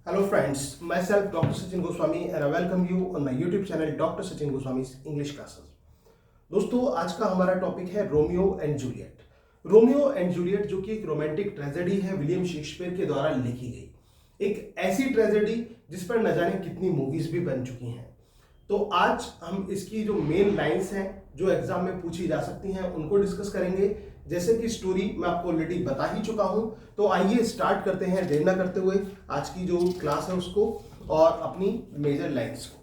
Hello friends, myself Dr. Sachin Goswami and I welcome you on my YouTube channel Dr. Sachin Goswami's English Classes। दोस्तों आज का हमारा topic है Romeo and Juliet. Romeo and Juliet जो कि एक romantic tragedy है William Shakespeare के द्वारा लिखी गई, एक ऐसी ट्रेजेडी जिस पर न जाने कितनी मूवीज भी बन चुकी हैं। तो आज हम इसकी जो मेन लाइंस हैं जो एग्जाम में पूछी जा सकती हैं उनको डिस्कस करेंगे। जैसे कि स्टोरी मैं आपको ऑलरेडी बता ही चुका हूं, तो आइए स्टार्ट करते हैं देर ना करते हुए आज की जो क्लास है उसको और अपनी मेजर लाइंस को।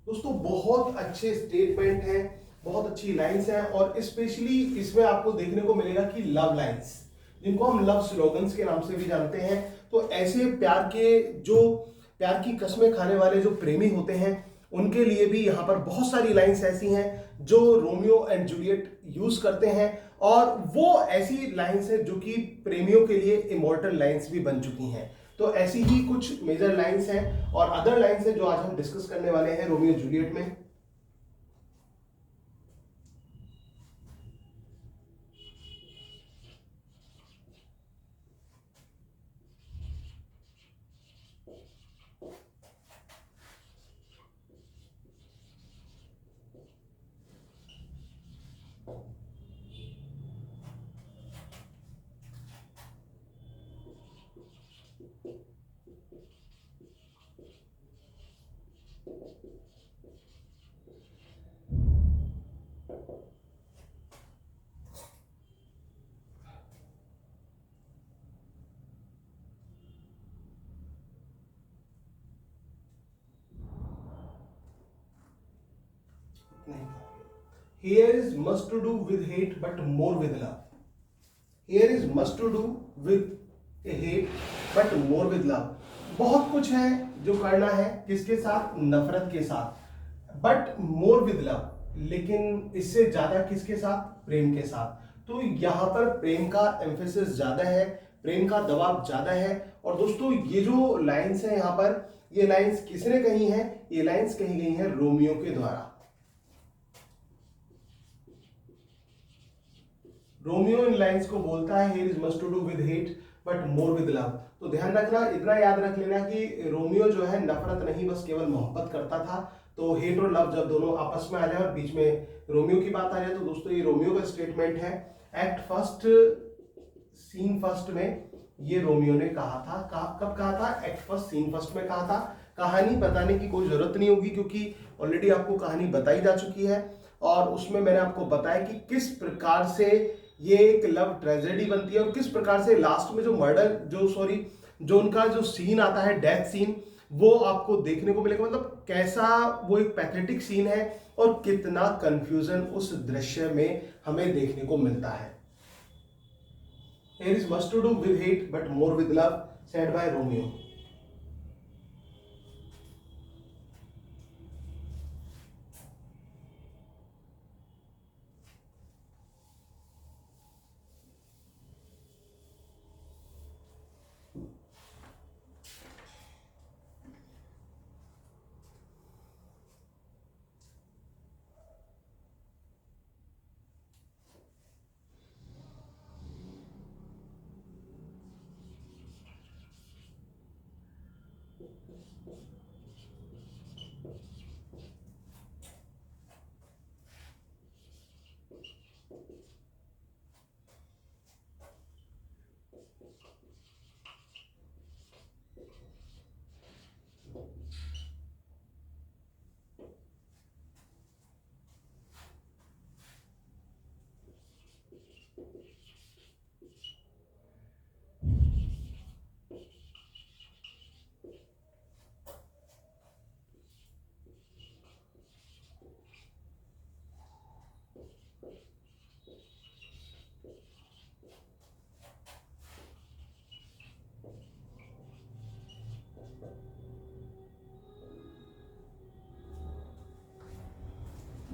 दोस्तों बहुत अच्छे स्टेटमेंट हैं, बहुत अच्छी लाइंस हैं और स्पेशली इसमें आपको देखने को मिलेगा कि लव लाइंस जिनको हम लव स्लोगन्स के नाम से भी जानते हैं। तो ऐसे प्यार की कस्में खाने वाले जो प्रेमी होते हैं उनके लिए भी यहाँ पर बहुत सारी लाइंस ऐसी हैं जो रोमियो एंड जूलियट यूज करते हैं और वो ऐसी लाइंस हैं जो कि प्रेमियों के लिए इमॉर्टल लाइंस भी बन चुकी हैं। तो ऐसी ही कुछ मेजर लाइंस हैं और अदर लाइंस हैं जो आज हम डिस्कस करने वाले हैं रोमियो जूलियट में। Here is much to do with hate but more with love. Here is much to do with hate but more with love. बहुत कुछ है जो करना है किसके साथ, नफरत के साथ, बट मोर विद लव, लेकिन इससे ज्यादा किसके साथ, प्रेम के साथ। तो यहाँ पर प्रेम का एम्फेसिस ज्यादा है, प्रेम का दबाव ज्यादा है। और दोस्तों ये जो लाइंस है यहाँ पर, ये लाइंस किसने कही है? ये लाइंस कही गई है रोमियो के द्वारा। रोमियो इन लाइंस को बोलता है here is much to do with hate but more with love. तो ध्यान रखना, इतना याद रख लेना कि रोमियो जो है नफरत नहीं बस केवल मोहब्बत करता था। तो हेट और लव जब दोनों आपस में आ जाए और बीच में रोमियो की बात आ जाए तो दोस्तों ये रोमियो का स्टेटमेंट है। एक्ट फर्स्ट सीन फर्स्ट में ये रोमियो ने कहा था। कब कहा था? एक्ट फर्स्ट सीन फर्स्ट में कहा था। कहानी बताने की कोई जरूरत नहीं होगी क्योंकि ऑलरेडी आपको कहानी बताई जा चुकी है और उसमें मैंने आपको बताया कि किस प्रकार से ये एक लव ट्रेजेडी बनती है और किस प्रकार से लास्ट में जो उनका जो सीन आता है, डेथ सीन, वो आपको देखने को मिलेगा। मतलब कैसा वो एक पैथेटिक सीन है और कितना कंफ्यूजन उस दृश्य में हमें देखने को मिलता है। Here is much to do with hate but more with love, said by Romeo.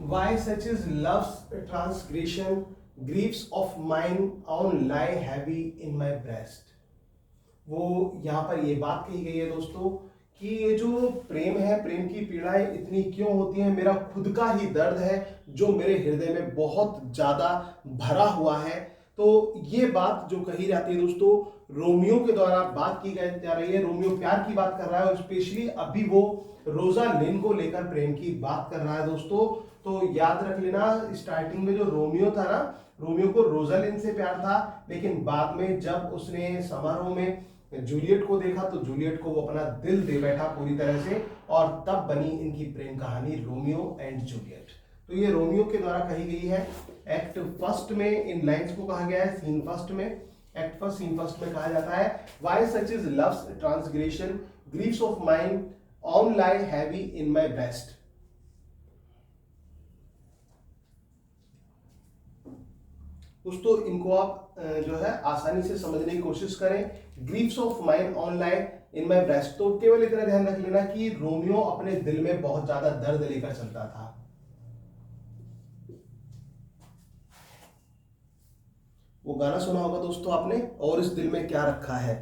Why such is love's transgression, griefs of mine own lie heavy in my breast। वो यहाँ पर ये बात कही गई है दोस्तों कि ये जो प्रेम है, प्रेम की पीड़ाएं इतनी क्यों होती हैं, मेरा खुद का ही दर्द है जो मेरे हृदय में बहुत ज्यादा भरा हुआ है। तो ये बात जो कही जाती है दोस्तों, रोमियो के द्वारा बात की जा रही है। रोमियो प्यार की बात कर रहा है और स्पेशली अभी वो रोजा लिन को लेकर प्रेम की बात कर रहा है दोस्तों। तो याद रख लेना, स्टार्टिंग में जो रोमियो था ना, रोमियो को रोजालिन से प्यार था, लेकिन बाद में जब उसने समारोह में जूलियट को देखा तो जूलियट को वो अपना दिल दे बैठा पूरी तरह से, और तब बनी इनकी प्रेम कहानी रोमियो एंड जूलियट। तो ये रोमियो के द्वारा कही गई है। एक्ट फर्स्ट में इन लाइंस को कहा गया है, सीन फर्स्ट में, एक्ट फर्स्ट सीन फर्स्ट में कहा जाता है, why such is loves transgression, Greaves of mind on lie heavy in my breast. दोस्तों इनको आप जो है आसानी से समझने की कोशिश करें। Greaves of mind on lie in my breast, तो केवल इतना ध्यान रख लेना कि रोमियो अपने दिल में बहुत ज्यादा दर्द लेकर चलता था। वो गाना सुना होगा दोस्तों आपने, और इस दिल में क्या रखा है,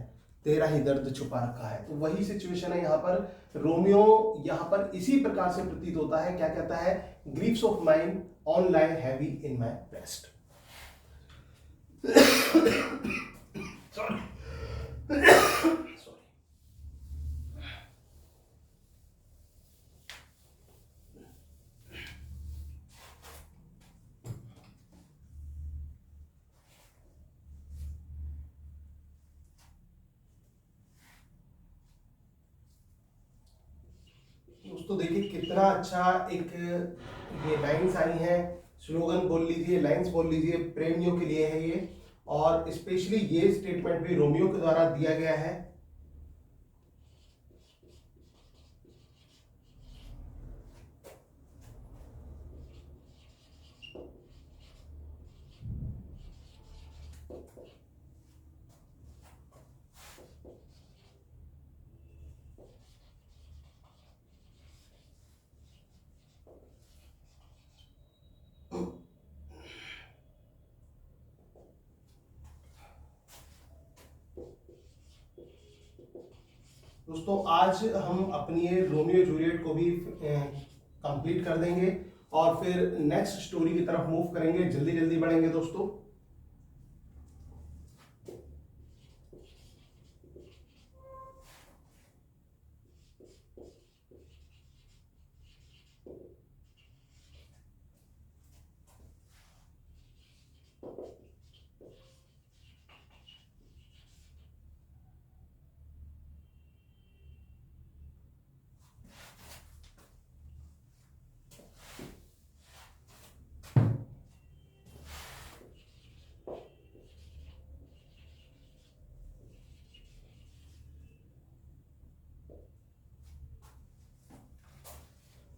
तेरा ही दर्द छुपा रखा है। तो वही सिचुएशन है यहाँ पर। रोमियो यहाँ पर इसी प्रकार से प्रतीत होता है। क्या कहता है, Greaves of mind on lie heavy in my breast. दोस्तों देखिए कितना अच्छा एक ये लाइंस आई हैं, स्लोगन बोल लीजिए, लाइंस बोल लीजिए, प्रेमियों के लिए है ये। और स्पेशली ये स्टेटमेंट भी रोमियो के द्वारा दिया गया है। दोस्तों आज हम अपनी ये रोमियो जूलियट को भी कंप्लीट कर देंगे और फिर नेक्स्ट स्टोरी की तरफ मूव करेंगे, जल्दी जल्दी बढ़ेंगे दोस्तों।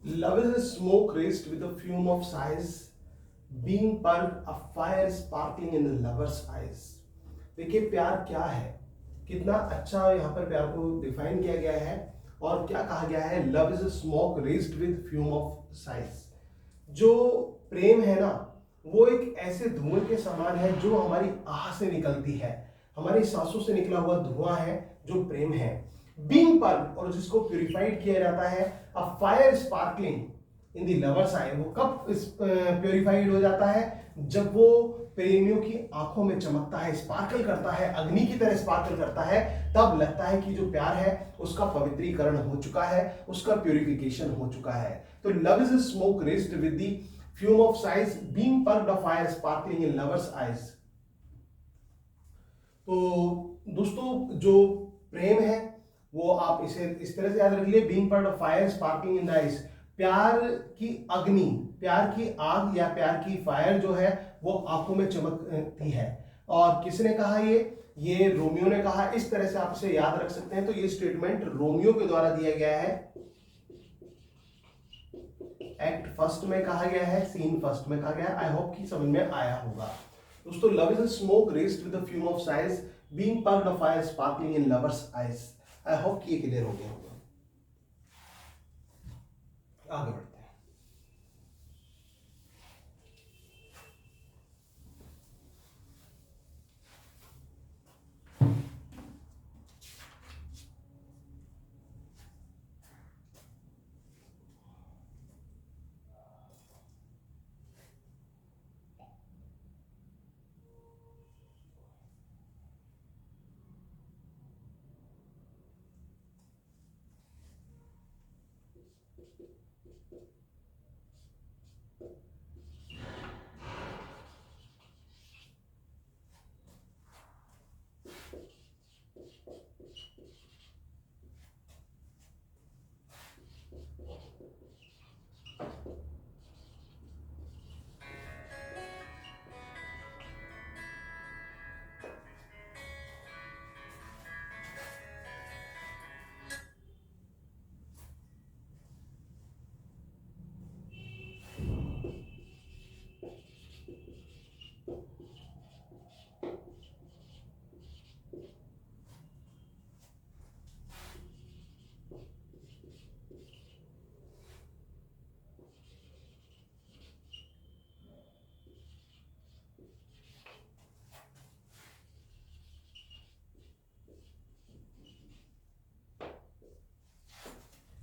Love is a smoke raised with a fume of sighs, being purged a fire sparkling in the lover's eyes। देखिए प्यार क्या है, कितना अच्छा यहाँ पर प्यार को डिफाइन किया गया है। और क्या कहा गया है, love is a smoke raised with fume of size. जो प्रेम है ना, वो एक ऐसे धुएं के समान है जो हमारी आह से निकलती है, हमारी सांसों से निकला हुआ धुआं है जो प्रेम है। बीइंग पर्ड, और जिसको प्यूरिफाइड किया जाता है, a fire sparkling in the lovers eye. वो कब प्यूरिफाइड हो जाता है, जब वो प्रेमियों की आंखों में चमकता है, स्पार्कल करता है, अग्नि की तरह स्पार्कल करता है। तब लगता है कि जो प्यार है उसका पवित्रीकरण हो चुका है, उसका प्यूरिफिकेशन हो चुका है। तो love is a smoke raised with the fume of sighs, being purged a fire sparkling in lovers eyes. तो दोस्तों जो प्रेम है वो आप इसे इस तरह से याद रख लिए, being purged a fire sparkling in the eyes. प्यार की अग्नि, प्यार की आग या प्यार की फायर जो है वो आंखों में चमकती है। और किसने कहा ये रोमियो ने कहा। इस तरह से आप इसे याद रख सकते हैं। तो ये स्टेटमेंट रोमियो के द्वारा दिया गया है, एक्ट फर्स्ट में कहा गया है, सीन फर्स्ट में कहा गया है। आई होप कि समझ में आया होगा दोस्तों। Love is a smoke raised with the fume of sighs, being purged a fire sparkling in lovers eyes. I hope कि ये क्लियर हो गया होगा। आगे बढ़ते हैं।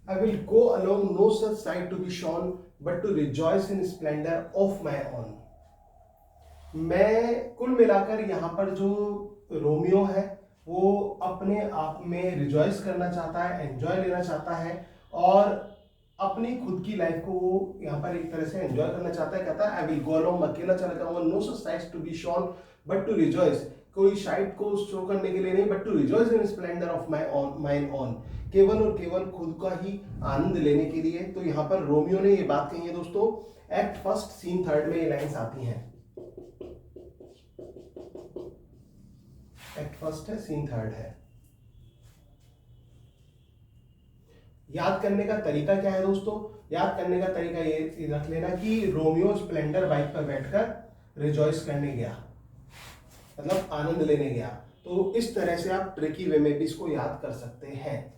I will go along no such sight to be shown, but to rejoice in splendor of my own. मैं कुल मिलाकर यहाँ पर जो रोमियो है वो अपने आप में रिजॉइस करना चाहता है, एंजॉय लेना चाहता है और अपनी खुद की लाइफ को वो यहाँ पर एक तरह से एंजॉय करना चाहता है। कहता है आई विल गो अलोंग, अकेला चला जाऊंगा, no such sights to be shown but to rejoice, कोई साइट को शो करने के लिए नहीं, but to rejoice in splendour of mine own, केवल और केवल खुद का ही आनंद लेने के लिए। तो यहाँ पर रोमियो ने ये बात कही है दोस्तों, एक्ट फर्स्ट सीन थर्ड में ये लाइन्स आती हैं। एक्ट फर्स्ट है, सीन थर्ड है। याद करने का तरीका क्या है दोस्तों? याद करने का तरीका ये रख लेना कि रोमियो स्प्लेंडर बाइक पर बैठकर रिजॉइस करने गया, मतलब आनंद लेने गया। तो इस तरह से आप ट्रिकी वे में भी इसको याद कर सकते हैं।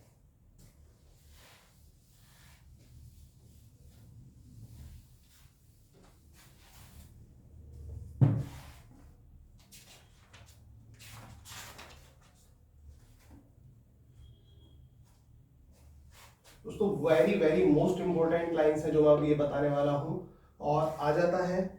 दोस्तों very very most important lines है जो मैं अब ये बताने वाला हूं, और आ जाता है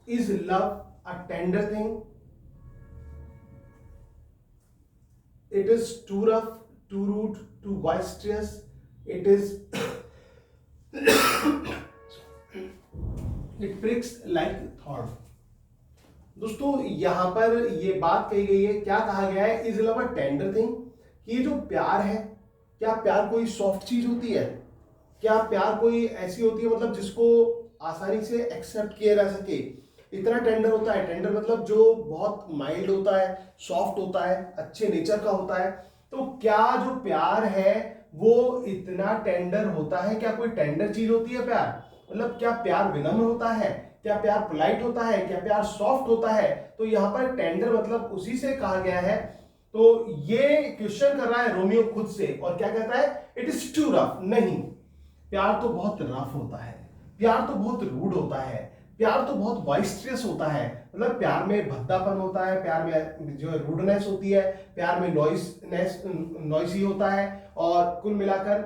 Is love a tender thing? It is too rough, too rude, too boisterous. It is it pricks like thorn. दोस्तों यहाँ पर ये बात कही गई है, क्या कहा गया है? Is love a tender thing, कि ये जो प्यार है, क्या प्यार कोई सॉफ्ट चीज होती है? क्या प्यार कोई ऐसी होती है मतलब जिसको आसानी से एक्सेप्ट किया जा सके? इतना टेंडर होता है, टेंडर मतलब जो बहुत माइल्ड होता है, सॉफ्ट होता है, अच्छे नेचर का होता है। तो क्या जो प्यार है वो इतना टेंडर होता है? क्या कोई टेंडर चीज होती है प्यार? मतलब क्या प्यार विनम्र होता है? क्या प्यार पोलाइट होता है? क्या प्यार सॉफ्ट होता है? तो यहाँ पर टेंडर मतलब उसी से कहा गया है। तो ये क्वेश्चन कर रहा है रोमियो खुद से, और क्या कहता है? It is too rough. नहीं, प्यार तो बहुत रफ होता है, प्यार तो बहुत रूड होता है, प्यार तो बहुत बॉइस्ट्रियस होता है। मतलब प्यार में भद्दापन होता है, प्यार में जो है रूडनेस होती है, प्यार में नॉइसी होता है, और कुल मिलाकर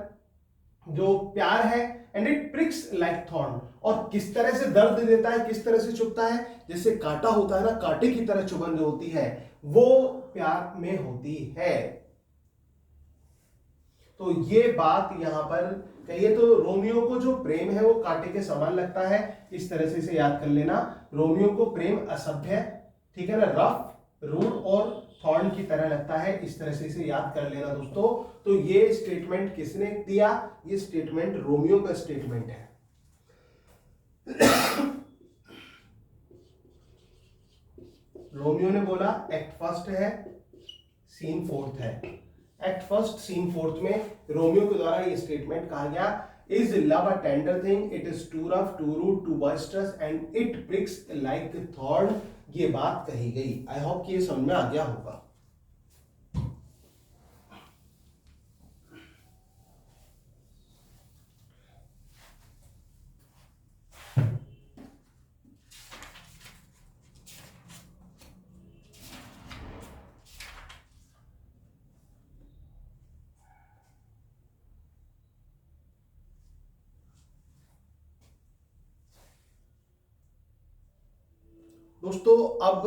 जो प्यार है, and it pricks like thorn, और किस तरह से दर्द देता है, किस तरह से चुभता है, जैसे कांटा होता है ना, कांटे की तरह चुभन जो होती है वो प्यार में होती है। तो ये बात यहाँ पर कहिए तो रोमियो को जो प्रेम है वो कांटे के समान लगता है, इस तरह से इसे याद कर लेना। रोमियो को प्रेम असभ्य, ठीक है ना, रफ, रूड और थॉर्न की तरह लगता है, इस तरह से इसे याद कर लेना दोस्तों। तो ये स्टेटमेंट किसने दिया? ये स्टेटमेंट रोमियो का स्टेटमेंट है। रोमियो ने बोला एक्ट फर्स्ट है, सीन फोर्थ है। एक्ट फर्स्ट सीन फोर्थ में रोमियो के द्वारा ये स्टेटमेंट कहा गया, is love a tender thing, it is too rough, too rude, too boisterous and it pricks like thorn. ये बात कही गई। आई होप कि ये समझ में आ गया होगा। दोस्तों अब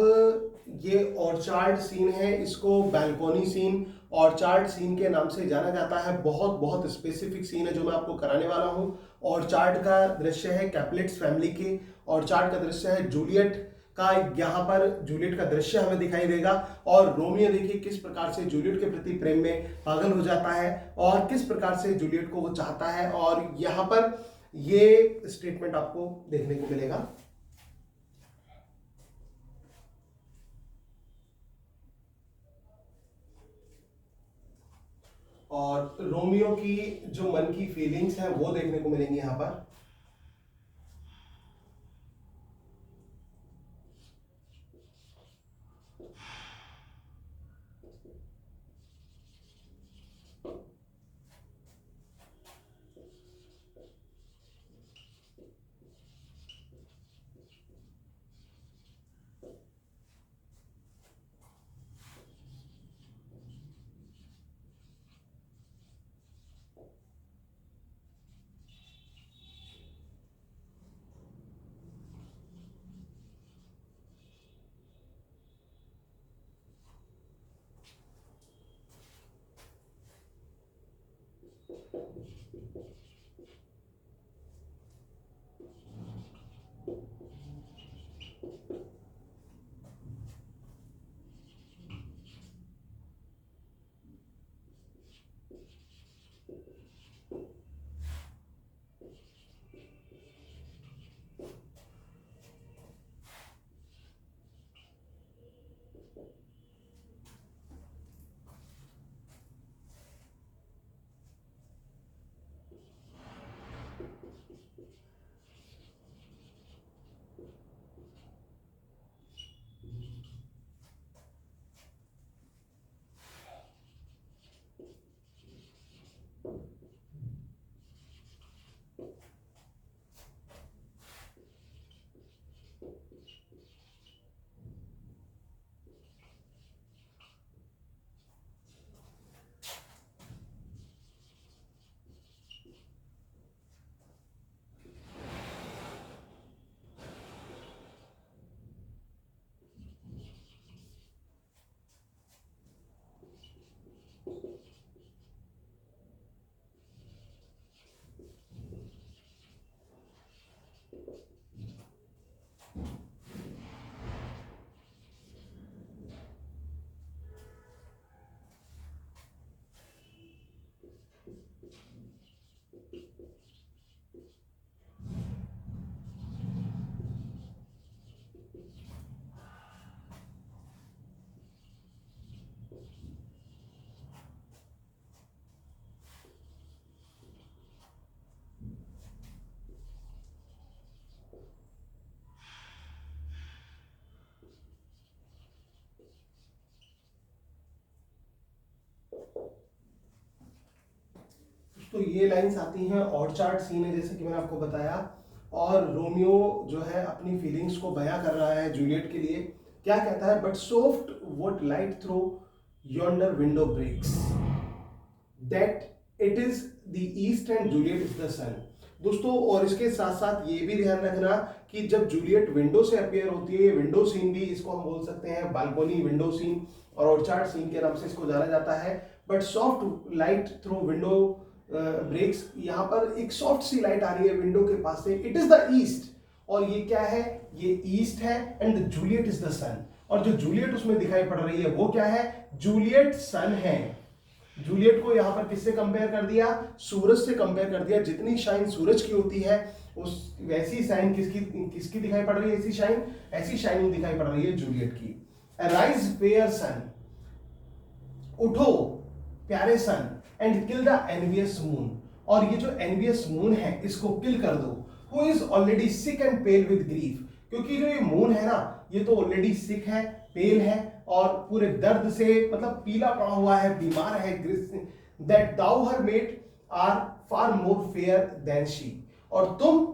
ये ऑर्चार्ड सीन है, इसको बैल्कोनी सीन, ऑर्चार्ड सीन के नाम से जाना जाता है। बहुत बहुत स्पेसिफिक सीन है जो मैं आपको कराने वाला हूँ। ऑर्चार्ड का दृश्य है कैपुलेट्स फैमिली के, ऑर्चार्ड का दृश्य है जूलियट का, यहाँ पर जूलियट का दृश्य हमें दिखाई देगा। और रोमियो देखिए किस प्रकार से जूलियट के प्रति प्रेम में पागल हो जाता है और किस प्रकार से जूलियट को वो चाहता है, और यहाँ पर ये स्टेटमेंट आपको देखने को मिलेगा। और रोमियो की जो मन की फीलिंग्स हैं वो देखने को मिलेंगी यहां पर। तो ये लाइंस आती हैं ऑर्चार्ड सीन है जैसे कि मैंने आपको बताया, और रोमियो जो है अपनी फीलिंग्स को बयां कर रहा है जूलियट के लिए। क्या कहता है? But soft what light through yonder window breaks that it is the east and Juliet is the sun. दोस्तों और इसके साथ साथ ये भी ध्यान रखना कि जब जूलियट विंडो से अपीयर होती है, विंडो सीन भी इसको हम बोल सकते हैं, बालकोनी विंडो सीन और ऑर्चार्ड सीन के नाम से इसको जाना जाता है। But soft light through window breaks, यहाँ पर एक सॉफ्ट सी लाइट आ रही है विंडो के पास से, इट इज द ईस्ट। और ये क्या है, ये ईस्ट है एंड जूलियट इज द सन। और जो जूलियट उसमें दिखाई पड़ रही है वो क्या है, जूलियट सन है। जूलियट को यहां पर किससे कंपेयर कर दिया, सूरज से कंपेयर कर दिया। जितनी शाइन सूरज की होती है उस वैसी शाइन किसकी किसकी दिखाई पड़ रही है, ऐसी शाइनिंग दिखाई पड़ रही है जूलियट की। अराइज फेयर सन, उठो प्यारे sun, and kill the envious moon, और ये जो एनवियस मून है इसको किल कर दो। Who is already sick and pale with grief, क्योंकि जो ये मून है ना ये तो ऑलरेडी सिक है, पेल है और पूरे दर्द से मतलब पीला पड़ा हुआ है, बीमार है। That thou her maid are far more fair than she, और तुम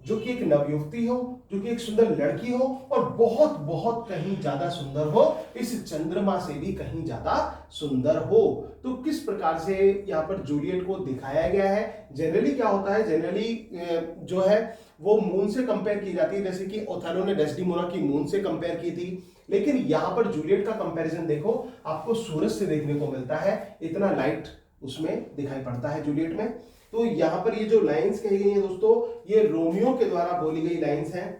जो कि एक नवयुवती हो, जो कि एक सुंदर लड़की हो और बहुत बहुत कहीं ज्यादा सुंदर हो, इस चंद्रमा से भी कहीं ज्यादा सुंदर हो। तो किस प्रकार से यहाँ पर जूलियट को दिखाया गया है। जनरली क्या होता है, जनरली जो है वो मून से कंपेयर की जाती है, जैसे कि ओथेलो ने डेस्डिमोना की मून से कंपेयर की थी। लेकिन यहां पर जूलियट का कंपैरिजन देखो, आपको सूरज से देखने को मिलता है, इतना लाइट उसमें दिखाई पड़ता है जूलियट में। तो यहां पर ये जो लाइंस कही गई हैं दोस्तों, ये रोमियो के द्वारा बोली गई लाइंस हैं।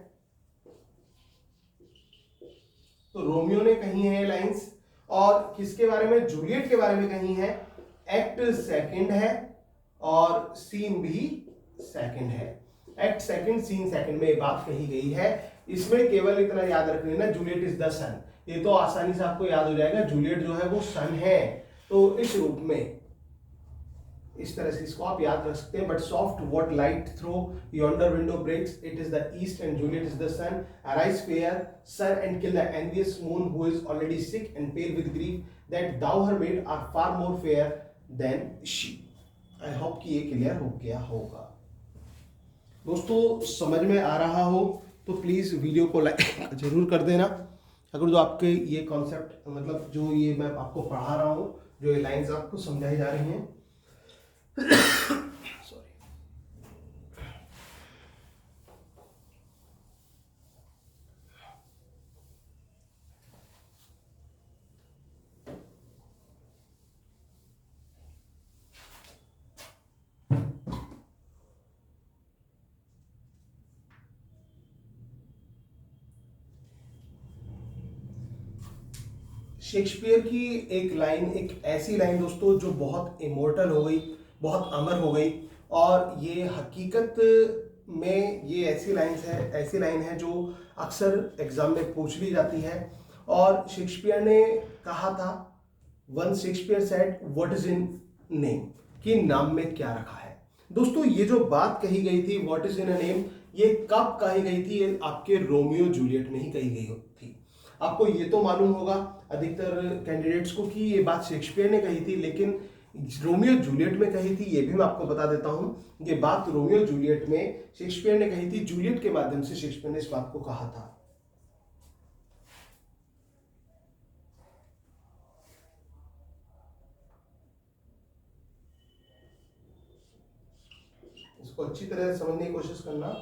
तो रोमियो ने कही है ये लाइंस, और किसके बारे में, जूलियट के बारे में कही है। एक्ट सेकंड है और सीन भी सेकंड है। एक्ट सेकंड सीन सेकंड में ये बात कही गई है। इसमें केवल इतना याद रख लेना, जूलियट इज द सन, ये तो आसानी से आपको याद हो जाएगा, जूलियट जो है वो सन है। तो इस रूप में इस तरह से इसको आप याद रख सकते हैं। But soft what light through yonder window breaks, it is the east and Juliet is the sun. Arise fair sun and kill the envious moon who is already sick and pale with grief, that thou her maid are far more fair than she. I hope कि ये clear हो गया होगा दोस्तों। समझ में आ रहा हो तो प्लीज वीडियो को लाइक जरूर कर देना। अगर जो आपके ये कॉन्सेप्ट मतलब जो ये मैं आपको पढ़ा रहा हूँ, जो ये लाइंस आपको समझाई जा रही हैं सॉरी, शेक्सपियर की एक लाइन, एक ऐसी लाइन दोस्तों जो बहुत इमोर्टल हो गई, बहुत अमर हो गई। और ये हकीकत में ये ऐसी लाइन है जो अक्सर एग्जाम में पूछ ली जाती है। और शेक्सपियर ने कहा था, one Shakespeare said what is in name, कि नाम में क्या रखा है। दोस्तों ये जो बात कही गई थी what is in a name, ये कब कही गई थी, ये आपके रोमियो जूलियट में ही कही गई थी। आपको ये तो मालूम होगा अधिकतर कैंडिडेट्स को कि ये बात शेक्सपियर ने कही थी, लेकिन रोमियो जूलियट में कही थी, ये भी मैं आपको बता देता हूं। ये बात रोमियो जूलियट में शेक्सपियर ने कही थी, जूलियट के माध्यम से शेक्सपियर ने इस बात को कहा था। इसको अच्छी तरह से समझने की कोशिश करना।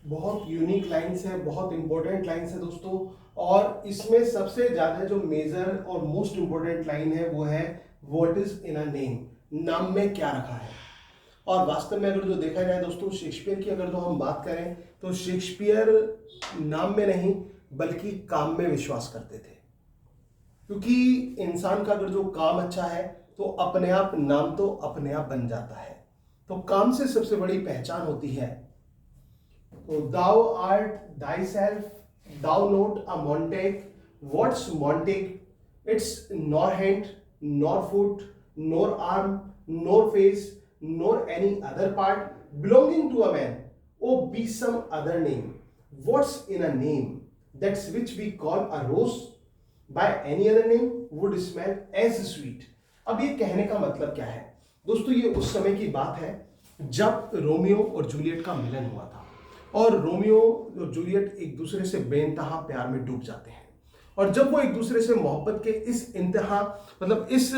बहुत यूनिक लाइंस है, बहुत इंपॉर्टेंट लाइंस है दोस्तों। और इसमें सबसे ज्यादा जो मेजर और मोस्ट इंपॉर्टेंट लाइन है वो है what is in a name, नाम में क्या रखा है। और वास्तव में अगर जो देखा जाए दोस्तों, शेक्सपियर की अगर तो हम बात करें तो शेक्सपियर नाम में नहीं बल्कि काम में विश्वास करते थे। क्योंकि इंसान का अगर जो काम अच्छा है तो अपने आप नाम तो अपने आप बन जाता है। तो काम से सबसे बड़ी पहचान होती है। तो thou art thyself, thou not a Montag. What's Montag? It's nor hand, nor foot, nor arm, nor face, nor any other part belonging to a man. Oh, be some other name. What's in a name? That's which we call a rose. By any other name would smell as sweet. अब ये कहने का मतलब क्या है दोस्तों? ये उस समय की बात है जब रोमियो और जूलियट का मिलन हुआ था, और रोमियो और जूलियट एक दूसरे से बेइंतहा प्यार में डूब जाते हैं। और जब वो एक दूसरे से मोहब्बत के इस इंतहा मतलब इस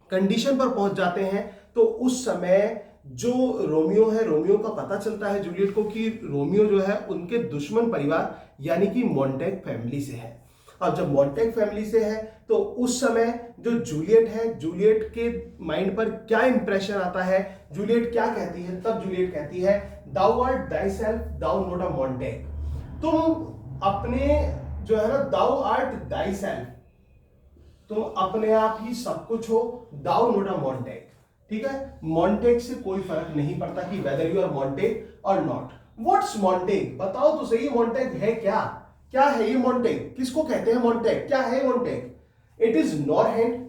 कंडीशन पर पहुंच जाते हैं, तो उस समय जो रोमियो है, रोमियो का पता चलता है जूलियट को कि रोमियो जो है उनके दुश्मन परिवार यानी कि मॉन्टेग फैमिली से है। अब जब मॉन्टेग फैमिली से है तो उस समय जो जूलियट है, जूलियट के माइंड पर क्या इंप्रेशन आता है, जूलियट क्या कहती है? तब जूलियट कहती है thou art thyself, thou not a Montague. तुम अपने जो है ना, दाउ आर्ट thyself, तुम अपने आप ही सब कुछ हो, दाउ नॉट अ मॉन्टेग। ठीक है, मॉन्टेग से कोई फर्क नहीं पड़ता कि वेदर यू आर मॉन्टेग और नॉट। What's Montague? बताओ तो सही, मॉन्टेग है क्या? क्या है ये मॉन्टेग? किसको कहते हैं मॉन्टेग? क्या है Montague? It is nor hand.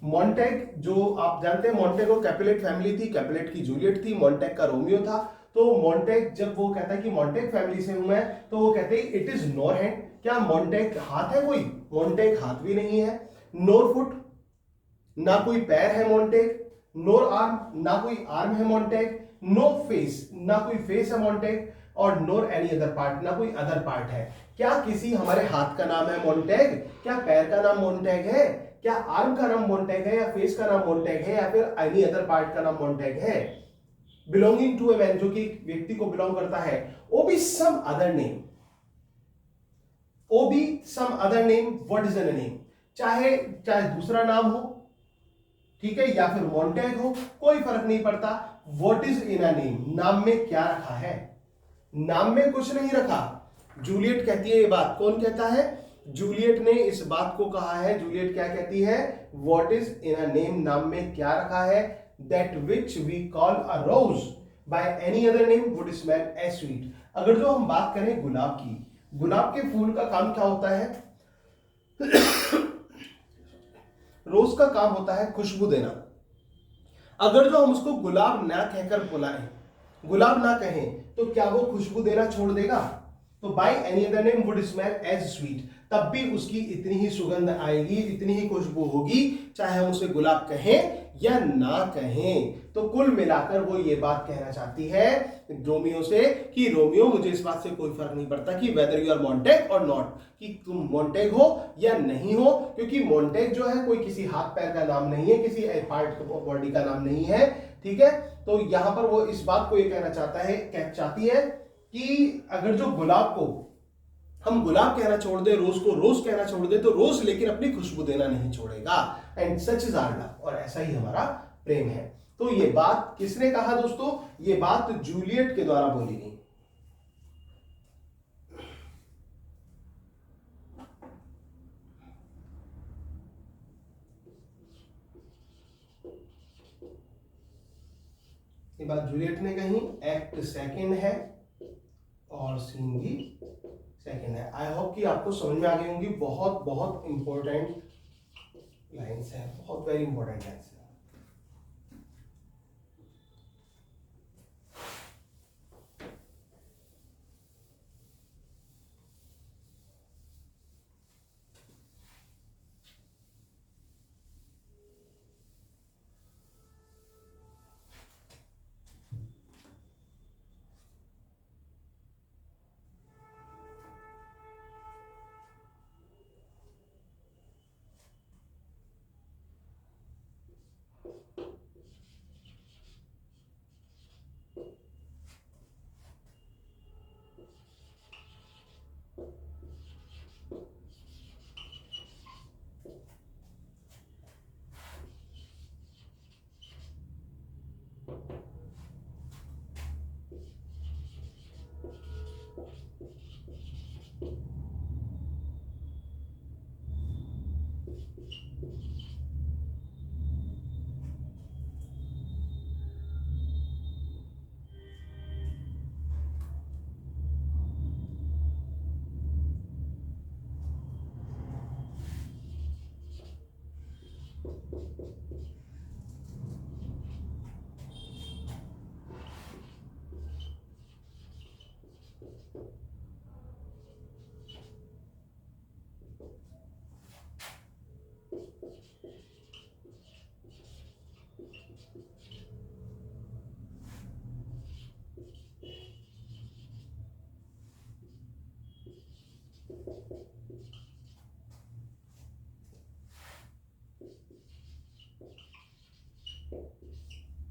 Montague जो आप जानते हैं, मॉन्टेग और कैपुलेट फैमिली थी, कैपुलेट की जूलियट थी, मॉन्टेग का रोमियो था। तो मॉन्टेग जब वो कहता है कि मॉन्टेग फैमिली से हूं मैं, तो वो कहते हैं इट इज नॉर हैंड। क्या मॉन्टेग हाथ है कोई? मॉन्टेग हाथ भी नहीं है। नोर फुट, ना कोई पैर है मॉन्टेग। नोर आर्म, ना कोई आर्म है मॉन्टेग। नो फेस, ना कोई फेस है मॉन्टेग। और नोर एनी अदर पार्ट, ना कोई अदर पार्ट है। क्या किसी हमारे हाथ का नाम है मॉन्टेग? क्या पैर का नाम मॉन्टेग है? क्या आर्म का नाम मॉन्टेग है, या फेस का नाम मॉन्टेग है, या फिर एनी अदर पार्ट का नाम मॉन्टेग है? बिलोंगिंग टू ए मैन, जो कि व्यक्ति को बिलोंग करता है। O be some other name, O be some other name, what is an name? चाहे दूसरा नाम हो, ठीक है, या फिर मॉन्टेग हो, कोई फर्क नहीं पड़ता। What is in a name, नाम में क्या रखा है? नाम में कुछ नहीं रखा। जूलियट कहती है ये बात। कौन कहता है? जूलियट ने इस बात को कहा है। जूलियट क्या कहती है? What is in a name, नाम में क्या रखा है? That which we call a rose by any other name would smell as sweet. अगर जो हम बात करें गुलाब की, गुलाब के फूल का काम क्या होता है? रोज का काम होता है खुशबू देना। अगर जो हम उसको गुलाब ना कहकर बुलाएं, गुलाब ना कहें, तो क्या वो खुशबू देना छोड़ देगा? तो by any other name would smell as sweet, तब भी उसकी इतनी ही सुगंध आएगी, इतनी ही खुशबू होगी, चाहे हम उसे गुलाब कहें या ना कहें। तो कुल मिलाकर वो ये बात कहना चाहती है रोमियो से कि रोमियो, मुझे इस बात से कोई फर्क नहीं पड़ता कि वेदर यू आर मॉन्टेग और नॉट, कि तुम मॉन्टेग हो या नहीं हो, क्योंकि मॉन्टेग जो है कोई किसी हाथ पैर का नाम नहीं है, किसी पार्ट बॉडी का नाम नहीं है। ठीक है, तो यहां पर वो इस बात को ये कहना चाहती है कि अगर जो गुलाब को हम गुलाब कहना छोड़ दे, रोज को रोज कहना छोड़ दे, तो रोज लेकिन अपनी खुशबू देना नहीं छोड़ेगा। And such is our love, और ऐसा ही हमारा प्रेम है। तो ये बात किसने कहा दोस्तों? ये बात जूलियट के द्वारा बोली गई। ये बात जूलियट ने कही, एक्ट सेकंड है और सीन भी सेकंड है। आई होप कि आपको समझ में आ गई होंगी। बहुत बहुत इंपॉर्टेंट लाइन्स है, बहुत वेरी इंपॉर्टेंट लाइन्स है।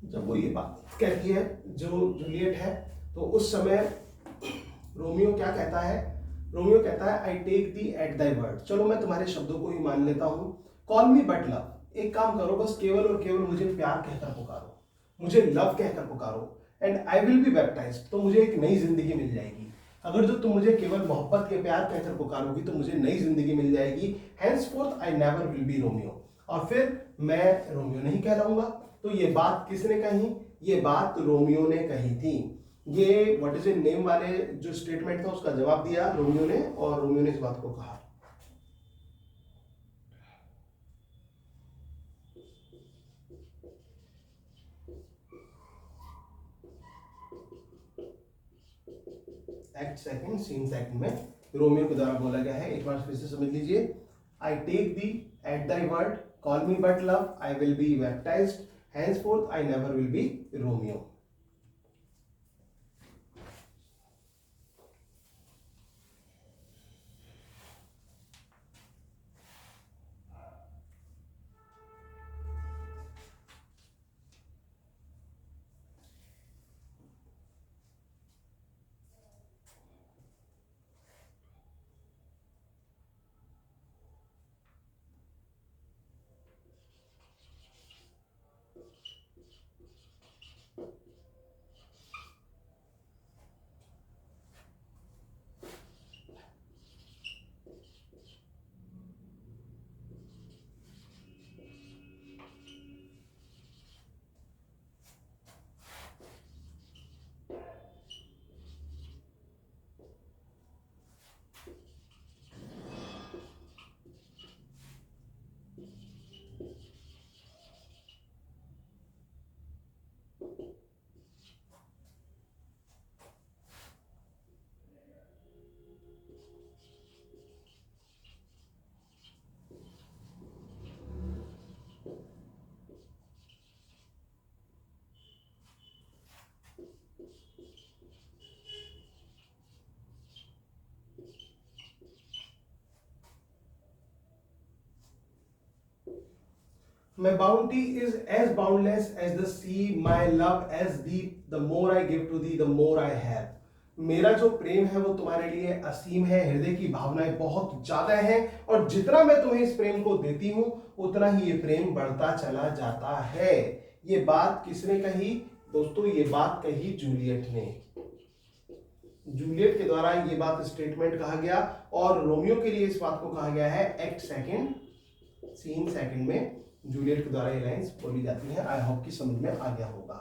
जब वो ये बात कहती है जो जूलियट है, तो उस समय रोमियो क्या कहता है? रोमियो कहता है I take thee at thy word, चलो मैं तुम्हारे शब्दों को ही मान लेता हूँ। कॉल मी बट लव, एक काम करो, बस केवल और केवल मुझे प्यार कहकर पुकारो, मुझे लव कहकर पुकारो, and I will be baptised, तो मुझे एक नई जिंदगी मिल जाएगी। अगर जो तुम मुझे केवल मोहब्बत के प्यार कहकर पुकारोगी तो मुझे नई जिंदगी मिल जाएगी। henceforth I never will be Romeo, और फिर मैं रोमियो नहीं कहलाऊंगा। तो ये बात किसने कही? ये बात रोमियो ने कही थी। ये व्हाट इज ए नेम वाले जो स्टेटमेंट था उसका जवाब दिया रोमियो ने, और रोमियो ने इस बात को कहा। एक्ट सेकंड सीन सेकंड में रोमियो के द्वारा बोला गया है। एक बार फिर से समझ लीजिए। I take thee at thy word, call me but love, I will be baptised, henceforth I never will be Romeo. My bounty is as boundless as the sea, my love as deep, the more I give to thee, the more I have. मेरा जो प्रेम है वो तुम्हारे लिए असीम है, हृदय की भावनाएं बहुत ज्यादा हैं, और जितना मैं तुम्हें इस प्रेम को देती हूँ उतना ही ये प्रेम बढ़ता चला जाता है। ये बात किसने कही दोस्तों? ये बात कही जूलियट ने। जूलियट के द्वारा ये बात स्टेटमेंट कहा गया, और रोमियो के लिए इस बात को कहा गया है एक्ट सेकंड सीन सेकंड में जूलियट के द्वारा ये लाइंस बोली जाती हैं। आई होप कि समझ में आ गया होगा।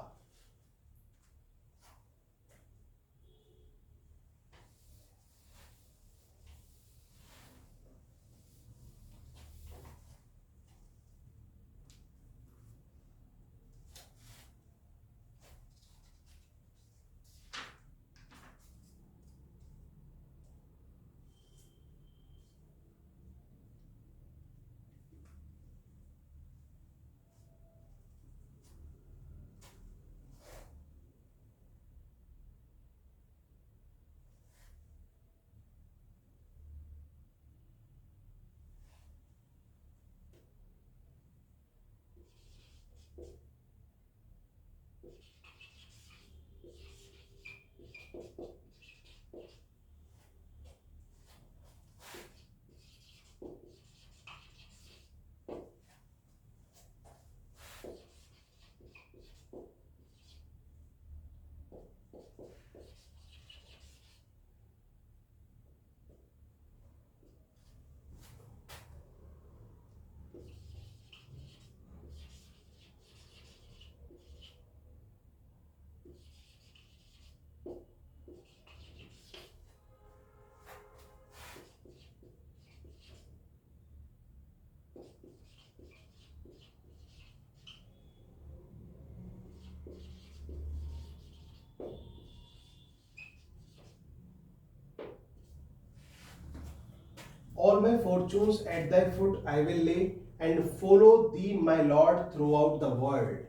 All my fortunes at thy foot I will lay and follow thee my Lord throughout the world.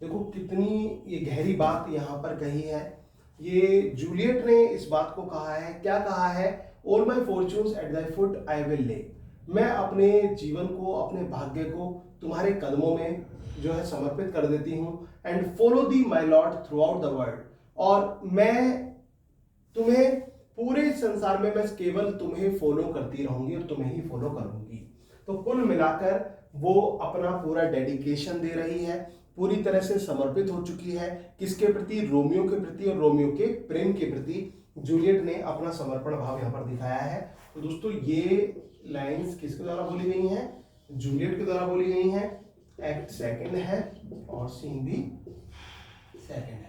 देखो कितनी ये गहरी बात यहाँ पर कही है। ये जूलियट ने इस बात को कहा है, क्या कहा है? All my fortunes at thy foot I will lay. मैं अपने जीवन को, अपने भाग्य को तुम्हारे कदमों में जो है समर्पित कर देती हूँ। And follow the my lord through out the world, और मैं तुम्हें पूरे संसार में मैं केवल तुम्हें फॉलो करती रहूंगी और तुम्हें ही फॉलो करूंगी। तो कुल मिलाकर वो अपना पूरा डेडिकेशन दे रही है, पूरी तरह से समर्पित हो चुकी है। किसके प्रति? रोमियो के प्रति, और रोमियो के प्रेम के प्रति जूलियट ने अपना समर्पण भाव यहाँ पर दिखाया है। तो दोस्तों ये लाइंस किसके द्वारा बोली गई हैं? जूलियट के द्वारा बोली गई हैं। एक्ट सेकंड है और सीन भी सेकंड है।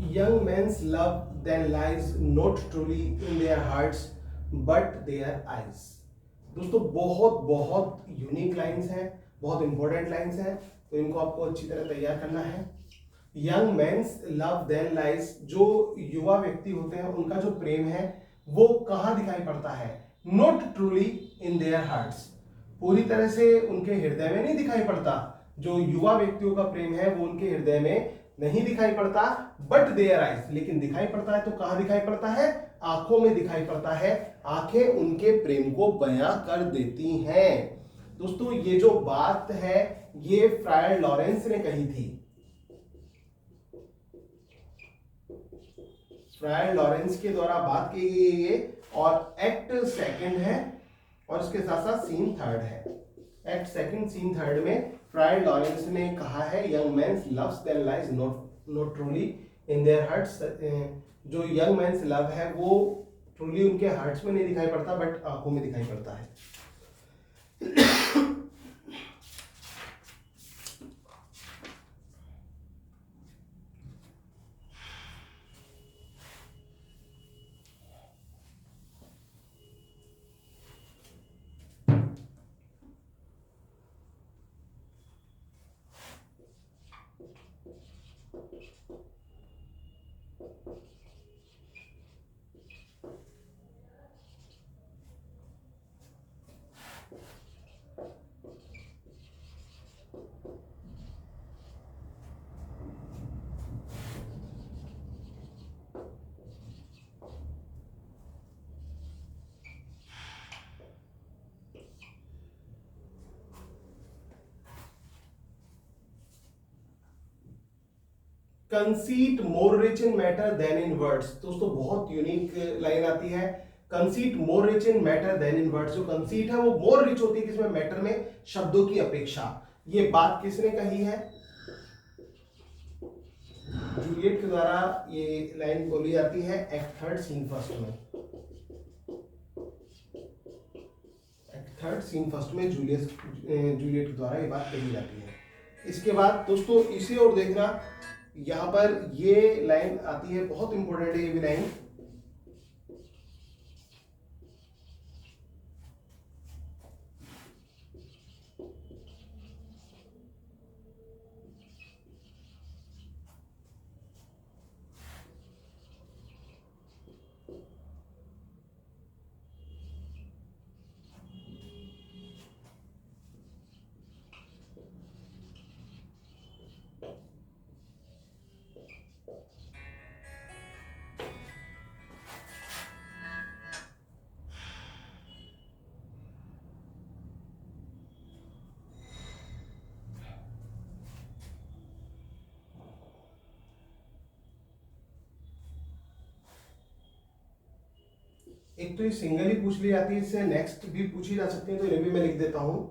Young men's love then lies not truly in their hearts but their eyes. दोस्तों बहुत बहुत यूनिक लाइंस हैं, बहुत इंपॉर्टेंट लाइंस हैं, तो इनको आपको अच्छी तरह तैयार करना है। Young men's love then lies, जो युवा व्यक्ति होते हैं उनका जो प्रेम है वो कहाँ दिखाई पड़ता है? Not truly in their hearts, पूरी तरह से उनके हृदय में नहीं दिखाई पड़ता। जो युवा व्यक्तियों का प्रेम है वो उनके हृदय में नहीं दिखाई पड़ता, बट देयर आइज, लेकिन दिखाई पड़ता है। तो कहां दिखाई पड़ता है? आंखों में दिखाई पड़ता है। आंखें उनके प्रेम को बयां कर देती हैं। दोस्तों ये जो बात है ये फ्रायर लॉरेंस ने कही थी। फ्रायर लॉरेंस के द्वारा बात की गई है ये, और एक्ट सेकंड है और इसके साथ साथ सीन थर्ड है। एक्ट सेकंड सीन थर्ड में फ्रायर लॉरेंस ने कहा है young men's loves there lies not truly in their hearts. जो यंग मेंस लव है वो ट्रूली उनके हार्ट्स में नहीं दिखाई पड़ता बट आंखों में दिखाई पड़ता है। Conceit more rich in matter than in words. दोस्तों बहुत यूनिक लाइन आती है, conceit more rich in matter than in words. जो कंसीट है वो मोर रिच होती है किसमें? मैटर में, शब्दों की अपेक्षा। ये बात किसने कही है? जूलियट के द्वारा ये लाइन बोली जाती है एक्ट थर्ड सीन फर्स्ट में। एक्ट थर्ड सीन फर्स्ट में जूलियट के द्वारा ये बात कही जाती है। इसके बाद दोस्तों इसे और देखना, यहां पर ये लाइन आती है, बहुत इंपॉर्टेंट है ये भी लाइन। एक तो ये सिंगल ही पूछ ली जाती है, इससे नेक्स्ट भी पूछी जा सकती है, तो इन्हें भी मैं लिख देता हूं।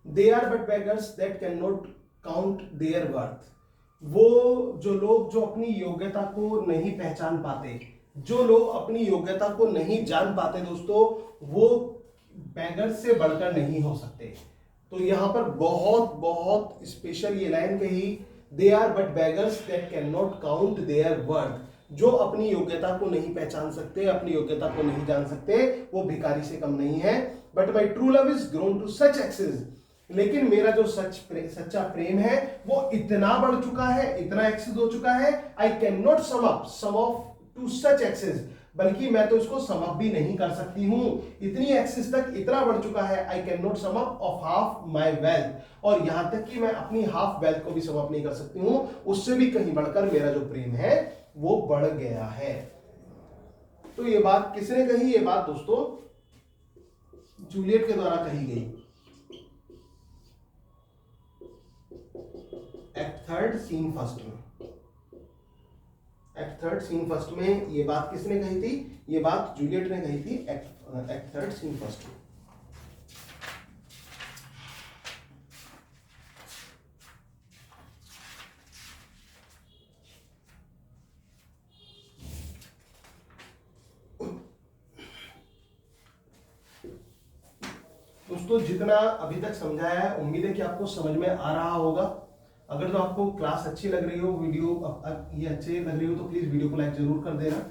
They are but beggars that can not count their worth. वो जो लोग जो अपनी योग्यता को नहीं पहचान पाते, जो लोग अपनी योग्यता को नहीं जान पाते दोस्तों, वो बेगर्स से बढ़कर नहीं हो सकते। तो यहां पर बहुत बहुत स्पेशल ये लाइन कही, they are but beggars that can not count their worth. जो अपनी योग्यता को नहीं पहचान सकते, अपनी योग्यता को नहीं जान सकते, वो भिखारी से कम नहीं है। But my true love is grown to such excess, लेकिन मेरा जो सच्चा प्रेम है वो इतना बढ़ चुका है, इतना एक्सेस हो चुका है, I can not sum of to such excess, बल्कि मैं तो इसको सम अप भी नहीं कर सकती हूं, इतनी एक्सेस तक इतना बढ़ चुका है। I can not sum up of half my wealth, और यहां तक कि मैं अपनी हाफ वेल्थ को भी सम अप नहीं कर सकती हूं, उससे भी कहीं बढ़कर मेरा जो प्रेम है वो बढ़ गया है। तो ये बात किसने कही? ये बात दोस्तों जूलियट के द्वारा कही गई। एक्ट थर्ड सीन फर्स्ट में, एक्ट थर्ड सीन फर्स्ट में ये बात किसने कही थी? ये बात जूलियट ने कही थी एक्ट थर्ड सीन फर्स्ट में। दोस्तों जितना अभी तक समझाया है, उम्मीद है कि आपको समझ में आ रहा होगा। अगर तो आपको क्लास अच्छी लग रही हो, वीडियो ये अच्छे लग रही हो, तो प्लीज वीडियो को लाइक जरूर कर देना।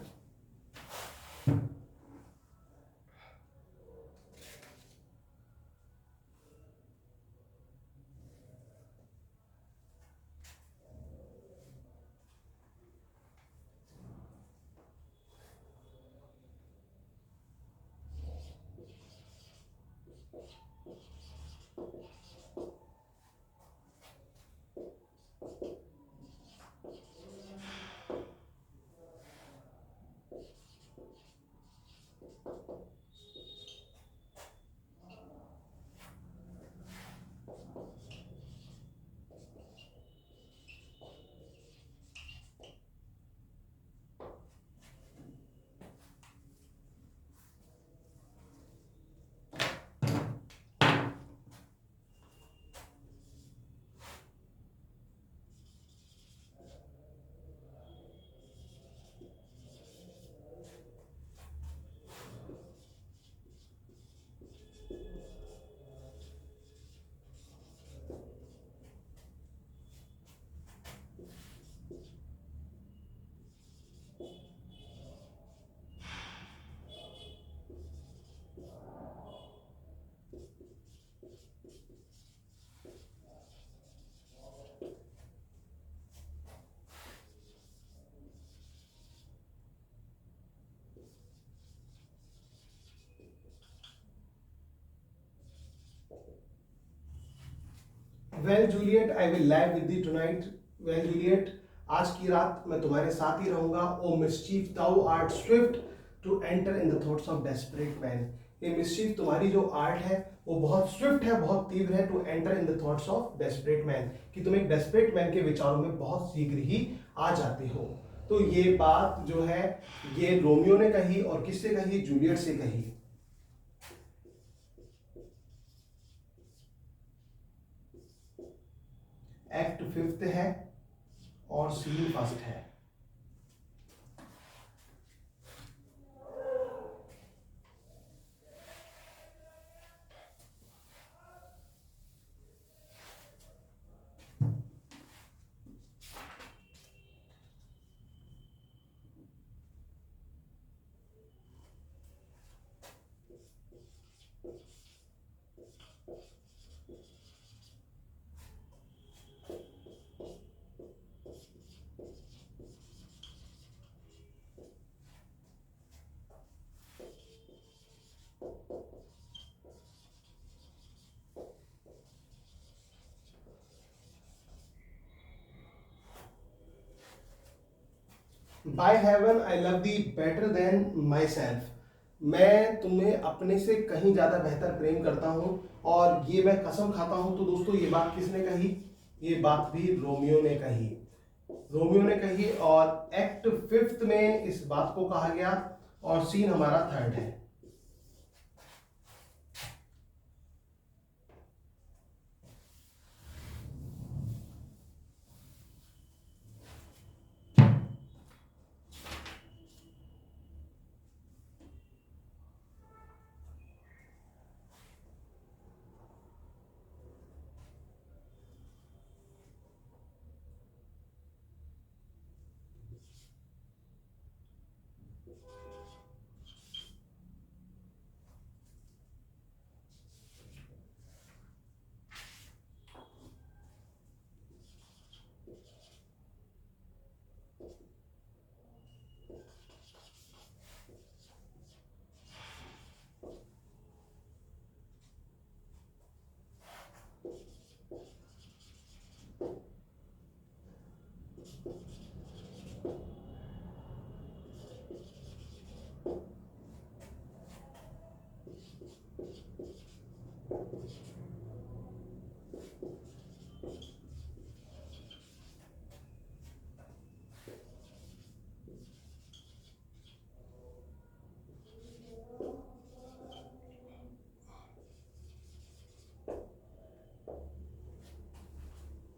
Well Juliet I will live with you tonight. Well Juliet, आज की रात मैं तुम्हारे साथ ही रहूंगा। O mischief thou art swift to enter in the thoughts of desperate man. ये मिस्चीफ तुम्हारी जो आर्ट है वो बहुत स्विफ्ट है, बहुत तीव्र है, to enter in the thoughts of desperate man, कि तुम एक डेस्परेट मैन के विचारों में बहुत शीघ्र ही आ जाते हो। तो ये बात जो है ये रोमियो ने कही, और किससे कही? जूलियट से कही। एक्ट फिफ्थ है और सीन फर्स्ट है। By heaven I love thee better than myself, मैं तुम्हें अपने से कहीं ज्यादा बेहतर प्रेम करता हूं, और ये मैं कसम खाता हूं। तो दोस्तों ये बात किसने कही? ये बात भी रोमियो ने कही, रोमियो ने कही। और एक्ट फिफ्थ में इस बात को कहा गया, और सीन हमारा थर्ड है।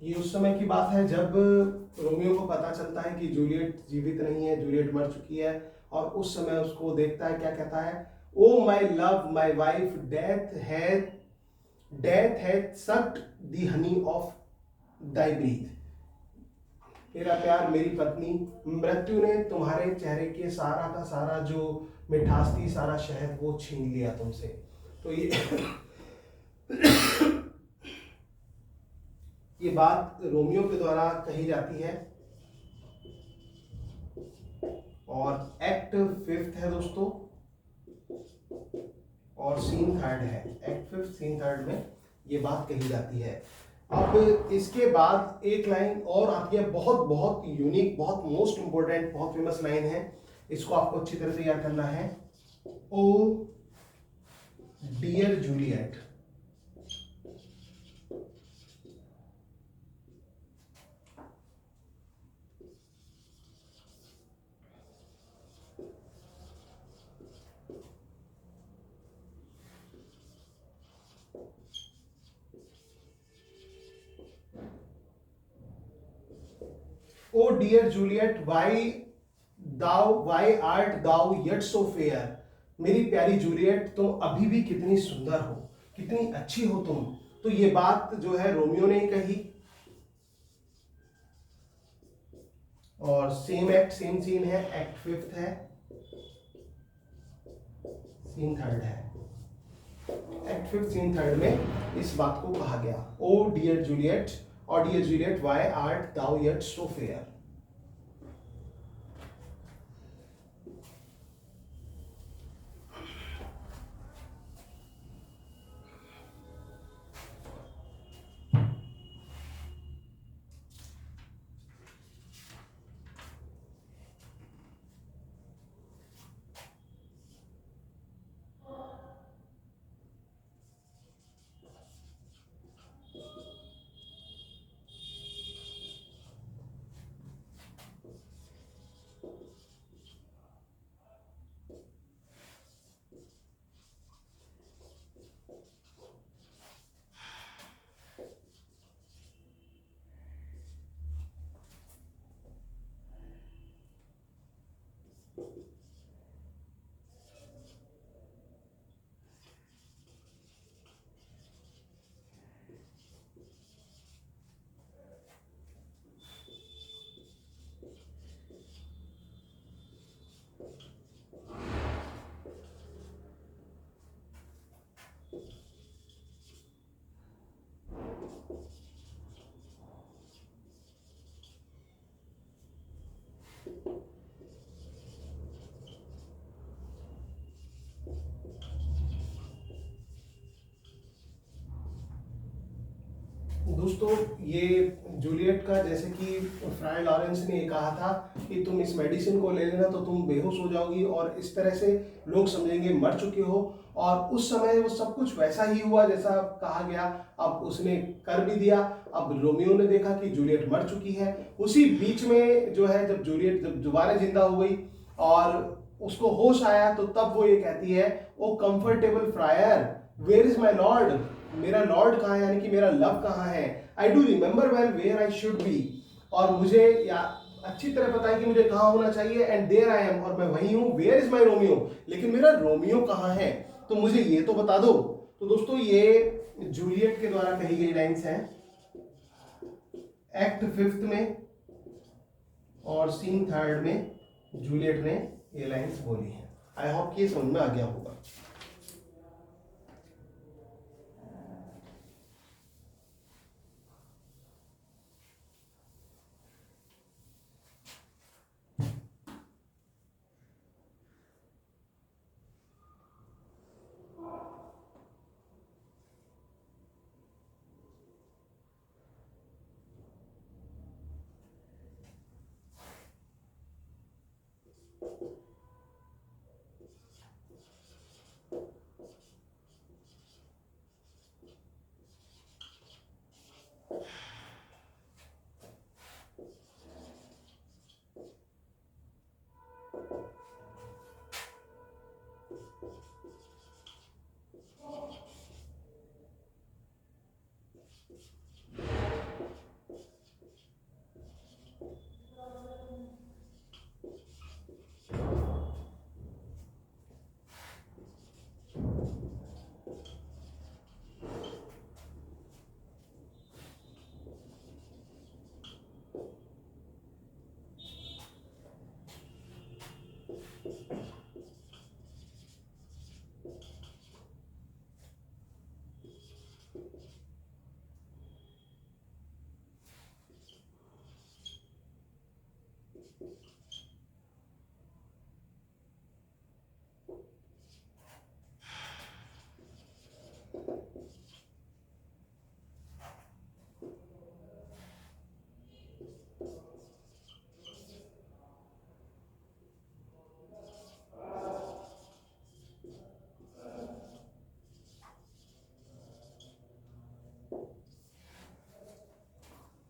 ये उस समय की बात है जब रोमियो को पता चलता है कि जूलियट जीवित नहीं है, जूलियट मर चुकी है। और उस समय उसको देखता है, क्या कहता है? O my love my wife, death hath sucked the honey of thy breath, मेरा प्यार, मेरी पत्नी, मृत्यु ने तुम्हारे चेहरे के सारा का सारा जो मिठास थी, सारा शहद वो छीन लिया तुमसे। तो ये बात रोमियो के द्वारा कही जाती है। और एक्ट फिफ्थ है दोस्तों, और सीन थर्ड है। एक्ट फिफ्थ सीन थर्ड में ये बात कही जाती है। अब इसके बाद एक लाइन और आती है, बहुत बहुत यूनिक, बहुत मोस्ट इंपोर्टेंट, बहुत फेमस लाइन है। इसको आपको अच्छी तरह से याद करना है। O dear Juliet, O dear Juliet, why art thou yet so fair, मेरी प्यारी जूलियट तुम अभी भी कितनी सुंदर हो, कितनी अच्छी हो तुम। तो ये बात जो है रोमियो ने कही। और सेम एक्ट सेम सीन है, एक्ट फिफ्थ है, सीन थर्ड है। एक्ट फिफ्थ सीन थर्ड में इस बात को कहा गया, ओ डियर जूलियट, और dear Juliet why art thou yet so fair. दोस्तों ये जूलियट का, जैसे कि फ्राई लॉरेंस ने ये कहा था कि तुम इस मेडिसिन को ले लेना तो तुम बेहोश हो जाओगी और इस तरह से लोग समझेंगे मर चुके हो। और उस समय वो सब कुछ वैसा ही हुआ जैसा कहा गया। अब उसने कर भी दिया। अब रोमियो ने देखा कि जूलियट मर चुकी है। उसी बीच में जो है, जब जूलियट जब दोबारा जिंदा हो गई और उसको होश आया, तो तब वो ये कहती है, O comfortable friar, where is my lord, मेरा लॉर्ड कहाँ है, यानी कि मेरा लव कहाँ है। I do remember well where I should be, और मुझे या अच्छी तरह पता है कि मुझे कहाँ होना चाहिए, एंड देयर आई एम, और मैं वही हूँ, वेयर इज माई रोमियो, लेकिन मेरा रोमियो कहाँ है, तो मुझे ये तो बता दो। तो दोस्तों ये जूलियट के द्वारा कही गई लाइन्स हैं एक्ट फिफ्थ में और सीन थर्ड में। जूलियट ने ये लाइन्स बोली हैं। आई होप कि ये समझ में आ गया होगा।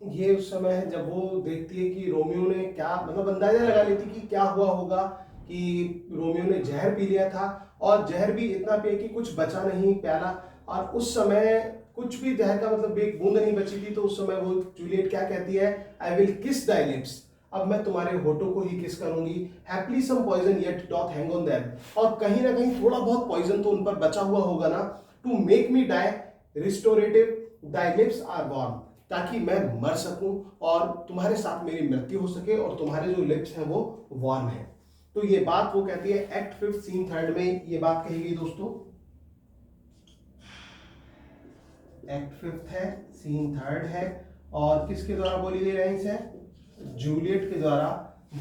ये उस समय है जब वो देखती है कि रोमियो ने क्या, मतलब अंदाजा लगा लेती कि क्या हुआ होगा, कि रोमियो ने जहर पी लिया था, और जहर भी इतना पिया कि कुछ बचा नहीं प्याला। और उस समय कुछ भी जहर का मतलब एक बूंद नहीं बची थी। तो उस समय वो जूलियट क्या कहती है, आई विल किस दाई लिप्स, अब मैं तुम्हारे होठों को ही किस करूंगी, happily some poison yet doth hang on them, और कहीं ना कहीं थोड़ा बहुत पॉइजन तो उन पर बचा हुआ होगा ना, to make me die restorative thy lips are warm, ताकि मैं मर सकूं और तुम्हारे साथ मेरी मृत्यु हो सके और तुम्हारे जो लिप्स हैं वो वार्म हैं। तो ये बात वो कहती है एक्ट फिफ्थ सीन थर्ड में, ये बात कही गई दोस्तों। एक्ट फिफ्थ है, सीन थर्ड है, और किसके द्वारा बोली गई लाइन्स है, जूलियट के द्वारा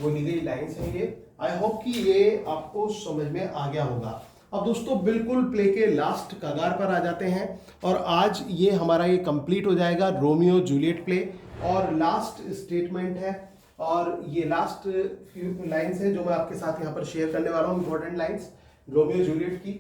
बोली गई लाइन्स है ये। आई होप कि ये आपको समझ में आ गया होगा। अब दोस्तों बिल्कुल प्ले के लास्ट कगार पर आ जाते हैं, और आज ये हमारा ये कंप्लीट हो जाएगा रोमियो जूलियट प्ले, और लास्ट स्टेटमेंट है, और ये लास्ट फ्यू लाइन्स है जो मैं आपके साथ यहाँ पर शेयर करने वाला हूँ, इंपॉर्टेंट लाइन्स रोमियो जूलियट की।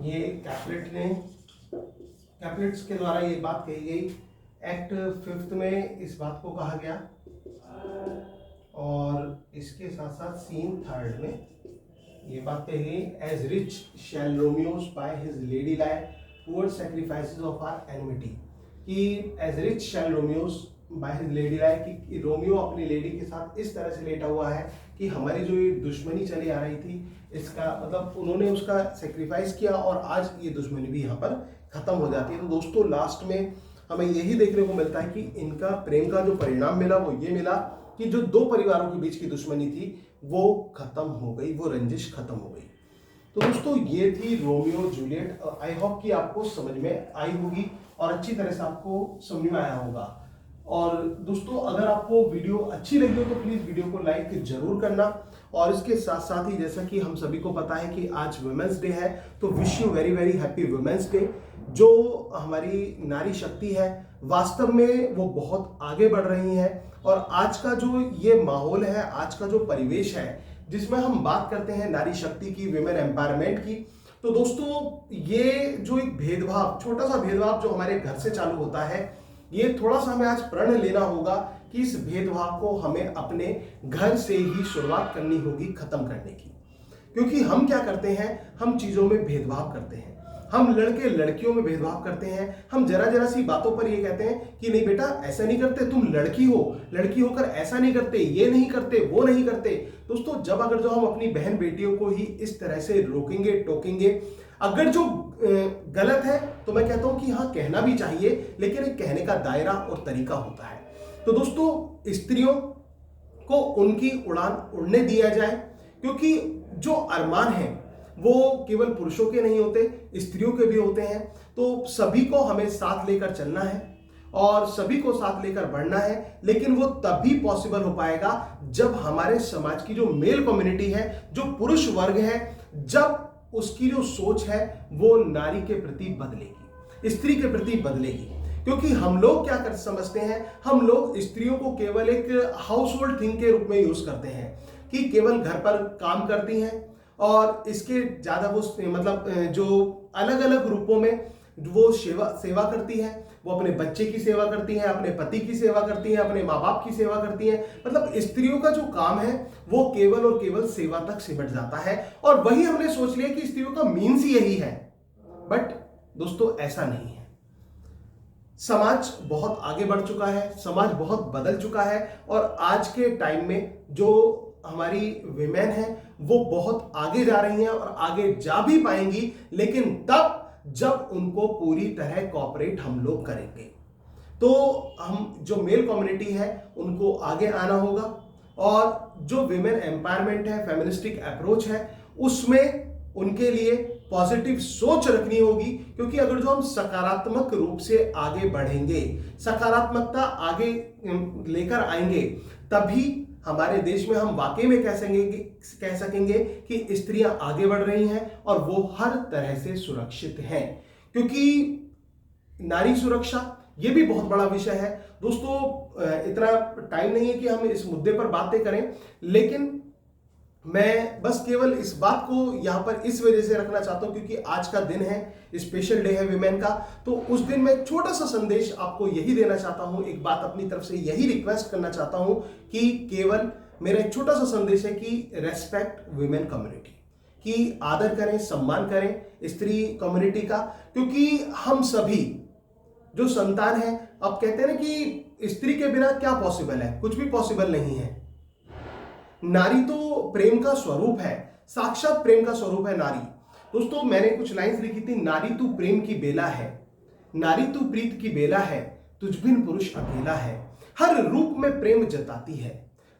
ये कैपलेट्स के द्वारा ये बात कही गई। एक्ट 5 में इस बात को कहा गया, और इसके साथ साथ सीन 3 में ये बात कही गई, as rich shall Romeo's by his lady lie poor sacrifices of our enmity, कि as rich shall Romeo's by his lady lie, कि रोमियो अपनी लेडी के साथ इस तरह से लेटा हुआ है कि हमारी जो ये दुश्मनी चली आ रही थी, इसका मतलब उन्होंने उसका सेक्रीफाइस किया और आज ये दुश्मनी भी यहाँ पर खत्म हो जाती है। तो दोस्तों लास्ट में हमें यही देखने को मिलता है कि इनका प्रेम का जो परिणाम मिला वो ये मिला कि जो दो परिवारों के बीच की दुश्मनी थी वो खत्म हो गई, वो रंजिश खत्म हो गई। तो दोस्तों ये थी रोमियो जूलियट। आई होप कि आपको समझ में आई होगी और अच्छी तरह से आपको समझ में आया होगा। और दोस्तों अगर आपको वीडियो अच्छी लगी हो तो प्लीज वीडियो को लाइक जरूर करना, और इसके साथ साथ ही जैसा कि हम सभी को पता है कि आज वुमेन्स डे है, तो wish you very very happy women's day. जो हमारी नारी शक्ति है वास्तव में वो बहुत आगे बढ़ रही है, और आज का जो ये माहौल है, आज का जो परिवेश है जिसमें हम बात करते हैं नारी शक्ति की, विमेन एम्पावरमेंट की, तो दोस्तों ये जो एक भेदभाव, छोटा सा भेदभाव जो हमारे घर से चालू होता है, ये थोड़ा सा हमें आज प्रण लेना होगा कि इस भेदभाव को हमें अपने घर से ही शुरुआत करनी होगी खत्म करने की। क्योंकि हम क्या करते हैं, हम चीजों में भेदभाव करते हैं, हम लड़के लड़कियों में भेदभाव करते हैं, हम जरा जरा सी बातों पर ये कहते हैं कि नहीं बेटा ऐसा नहीं करते, तुम लड़की हो, लड़की होकर ऐसा नहीं करते, ये नहीं करते, वो नहीं करते। दोस्तों जब अगर जो हम अपनी बहन बेटियों को ही इस तरह से रोकेंगे टोकेंगे, अगर जो गलत है तो मैं कहता हूं कि हाँ कहना भी चाहिए, लेकिन एक कहने का दायरा और तरीका होता है। तो दोस्तों स्त्रियों को उनकी उड़ान उड़ने दिया जाए, क्योंकि जो अरमान है वो केवल पुरुषों के नहीं होते, स्त्रियों के भी होते हैं। तो सभी को हमें साथ लेकर चलना है और सभी को साथ लेकर बढ़ना है, लेकिन वो तभी पॉसिबल हो पाएगा जब हमारे समाज की जो मेल कम्युनिटी है, जो पुरुष वर्ग है, जब उसकी जो सोच है वो नारी के प्रति बदलेगी, स्त्री के प्रति बदलेगी। क्योंकि हम लोग क्या कर समझते हैं, हम लोग स्त्रियों को केवल एक हाउस होल्ड थिंग के रूप में यूज करते हैं कि केवल घर पर काम करती हैं, और इसके ज्यादा वो मतलब जो अलग अलग रूपों में वो सेवा करती है, वो अपने बच्चे की सेवा करती है, अपने पति की सेवा करती है, अपने माँ बाप की सेवा करती है। मतलब स्त्रियों का जो काम है वो केवल और केवल सेवा तक सिमट जाता है, और वही हमने सोच लिया कि स्त्रियों का मीन्स ही यही है। बट दोस्तों ऐसा नहीं है। समाज बहुत आगे बढ़ चुका है, समाज बहुत बदल चुका है, और आज के टाइम में जो हमारी विमेन है वो बहुत आगे जा रही हैं और आगे जा भी पाएंगी, लेकिन तब जब उनको पूरी तरह कॉपरेट हम लोग करेंगे। तो हम जो मेल कम्युनिटी है उनको आगे आना होगा, और जो विमेन एम्पावरमेंट है, फेमिनिस्टिक अप्रोच है, उसमें उनके लिए पॉजिटिव सोच रखनी होगी। क्योंकि अगर जो हम सकारात्मक रूप से आगे बढ़ेंगे, सकारात्मकता आगे लेकर आएंगे, तभी हमारे देश में हम वाकई में कह सकेंगे कि स्त्रियां आगे बढ़ रही हैं और वो हर तरह से सुरक्षित हैं। क्योंकि नारी सुरक्षा ये भी बहुत बड़ा विषय है दोस्तों। इतना टाइम नहीं है कि हम इस मुद्दे पर बातें करें, लेकिन मैं बस केवल इस बात को यहां पर इस वजह से रखना चाहता हूं क्योंकि आज का दिन है, स्पेशल डे है विमेन का। तो उस दिन मैं एक छोटा सा संदेश आपको यही देना चाहता हूं, एक बात अपनी तरफ से यही रिक्वेस्ट करना चाहता हूं कि केवल मेरा एक छोटा सा संदेश है कि रेस्पेक्ट विमेन कम्युनिटी, कि आदर करें, सम्मान करें स्त्री कम्युनिटी का। क्योंकि हम सभी जो संतान है, अब कहते हैं ना कि स्त्री के बिना क्या पॉसिबल है, कुछ भी पॉसिबल नहीं है। नारी तो प्रेम का स्वरूप है, साक्षात प्रेम का स्वरूप है नारी। दोस्तों मैंने कुछ लाइंस लिखी थी, नारी तू प्रेम की बेला है, नारी तू प्रीत की बेला है, तुझ बिन पुरुष अकेला है। हर रूप में प्रेम जताती है,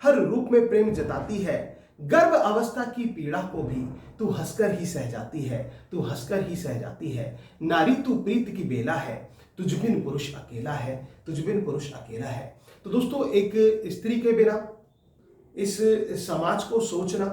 हर रूप में प्रेम जताती है, गर्भ अवस्था की पीड़ा को भी तू हंसकर ही सह जाती है, तू हंसकर ही सह जाती है। नारी तू प्रीत की बेला है, तुझ बिन पुरुष अकेला है, तुझ बिन पुरुष अकेला है। तो दोस्तों एक स्त्री के बिना इस समाज को सोचना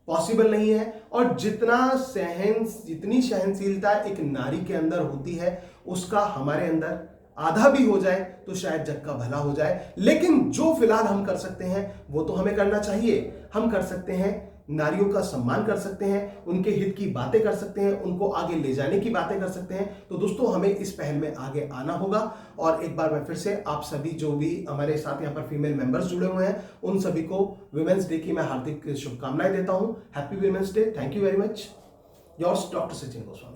पॉसिबल नहीं है। और जितनी सहनशीलता एक नारी के अंदर होती है, उसका हमारे अंदर आधा भी हो जाए तो शायद जग का भला हो जाए। लेकिन जो फिलहाल हम कर सकते हैं वो तो हमें करना चाहिए। हम कर सकते हैं, नारियों का सम्मान कर सकते हैं, उनके हित की बातें कर सकते हैं, उनको आगे ले जाने की बातें कर सकते हैं। तो दोस्तों, हमें इस पहल में आगे आना होगा। और एक बार मैं फिर से आप सभी जो भी हमारे साथ यहाँ पर फीमेल मेंबर्स जुड़े हुए हैं, उन सभी को वुमेन्स डे की मैं हार्दिक शुभकामनाएं देता हूं। Happy women's day. Thank you very much. Yours doctor Sachin Goswami.